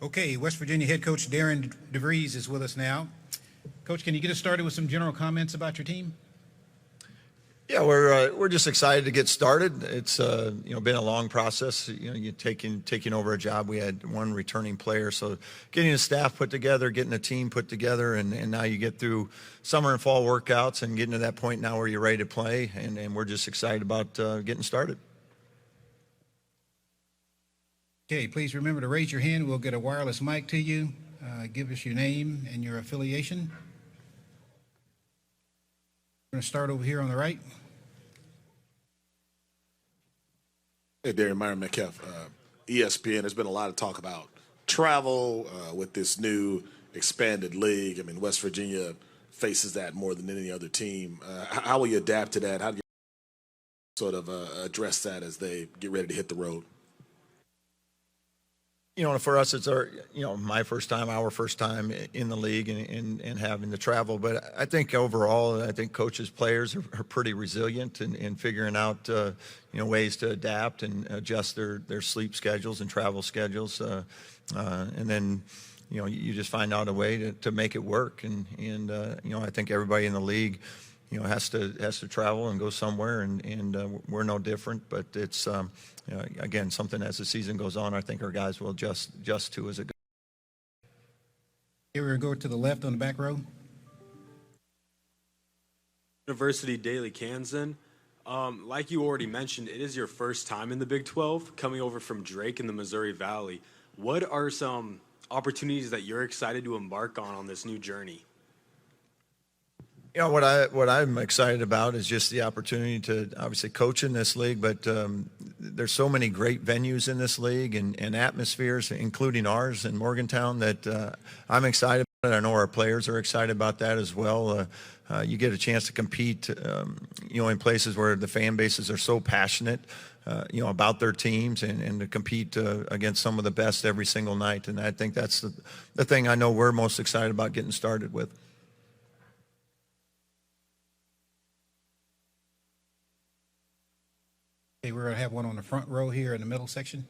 Okay, West Virginia head coach Darren DeVries is with us now. Coach, can you get us started with some general comments about your team? Yeah, we're just excited to get started. It's been a long process. You taking over a job. We had one returning player, so getting the staff put together, getting a team put together, and now you get through summer and fall workouts and getting to that point now where you're ready to play, and we're just excited about getting started. Okay, please remember to raise your hand. We'll get a wireless mic to you. Give us your name and your affiliation. We're going to start over here on the right. Hey, Darren, Myron Metcalf, ESPN. There's been a lot of talk about travel with this new expanded league. I mean, West Virginia faces that more than any other team. How will you adapt to that? How do you sort of address that as they get ready to hit the road? For us, it's our first time in the league and having to travel. But I think overall, coaches, players are pretty resilient in figuring out, ways to adapt and adjust their sleep schedules and travel schedules. And then, you just find out a way to make it work. And I think everybody in the league, has to travel and go somewhere, and we're no different. But it's again, something as the season goes on, I think our guys will adjust to as it goes. Here we're going to go to the left on the back row. University Daily Kansan. Like you already mentioned, it is your first time in the Big 12, coming over from Drake in the Missouri Valley. What are some opportunities that you're excited to embark on this new journey? What I'm excited about is just the opportunity to obviously coach in this league, but there's so many great venues in this league and atmospheres, including ours in Morgantown, that I'm excited about it. I know our players are excited about that as well. You get a chance to compete, in places where the fan bases are so passionate, about their teams and to compete against some of the best every single night. And I think that's the thing I know we're most excited about getting started with. Okay, we're going to have one on the front row here in the middle section.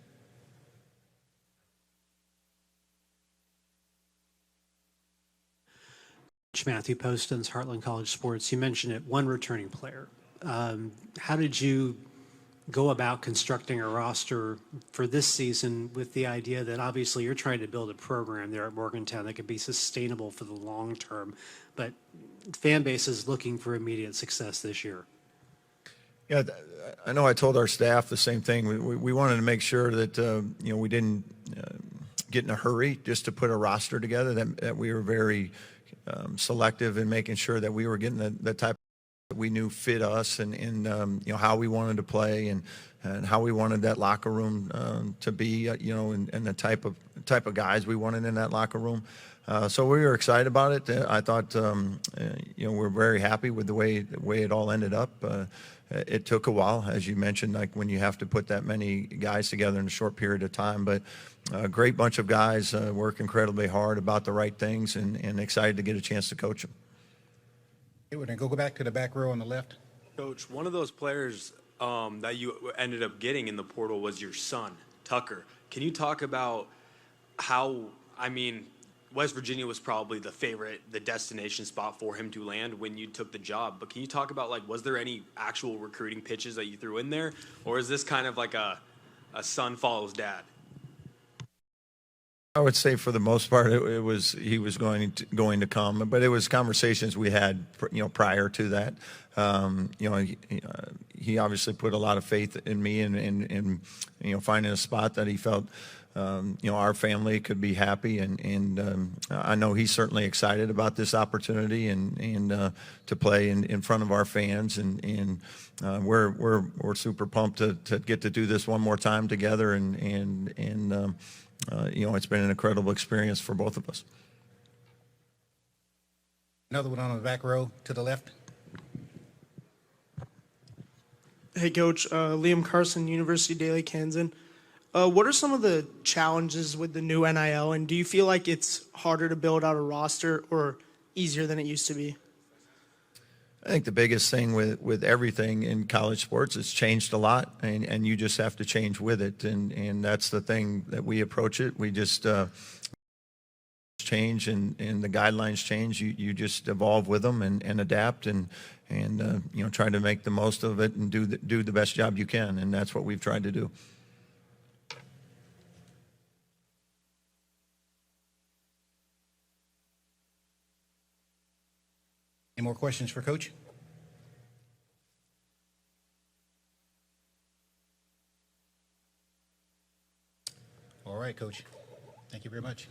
Matthew Postons, Heartland College Sports. You mentioned it, one returning player. How did you go about constructing a roster for this season with the idea that obviously you're trying to build a program there at Morgantown that could be sustainable for the long term, but fan base is looking for immediate success this year? Yeah, I know I told our staff the same thing. We wanted to make sure that, we didn't get in a hurry just to put a roster together, that we were very selective in making sure that we were getting the type that we knew fit us and how we wanted to play and how we wanted that locker room to be, and the type of guys we wanted in that locker room. So we were excited about it. I thought, we're very happy with the way it all ended up. It took a while, as you mentioned, like when you have to put that many guys together in a short period of time. But a great bunch of guys work incredibly hard about the right things and excited to get a chance to coach them. Okay, we're going to go back to the back row on the left. Coach, one of those players that you ended up getting in the portal was your son, Tucker. Can you talk about how, West Virginia was probably the destination spot for him to land when you took the job. But can you talk about, was there any actual recruiting pitches that you threw in there? Or is this kind of like a son follows dad? I would say for the most part, he was going to come, but it was conversations we had, prior to that. He obviously put a lot of faith in me and finding a spot that he felt, our family could be happy, and I know he's certainly excited about this opportunity and to play in front of our fans, and we're super pumped to get to do this one more time together, and it's been an incredible experience for both of us. Another one on the back row to the left. Hey, Coach. Liam Carson, University Daily Kansan. What are some of the challenges with the new NIL, and do you feel like it's harder to build out a roster or easier than it used to be? I think the biggest thing with everything in college sports, it's changed a lot, and you just have to change with it, and that's the thing that we approach it. We just change and the guidelines change, you just evolve with them and adapt and try to make the most of it and do the best job you can, and that's what we've tried to do. Any more questions for Coach? All right, Coach. Thank you very much.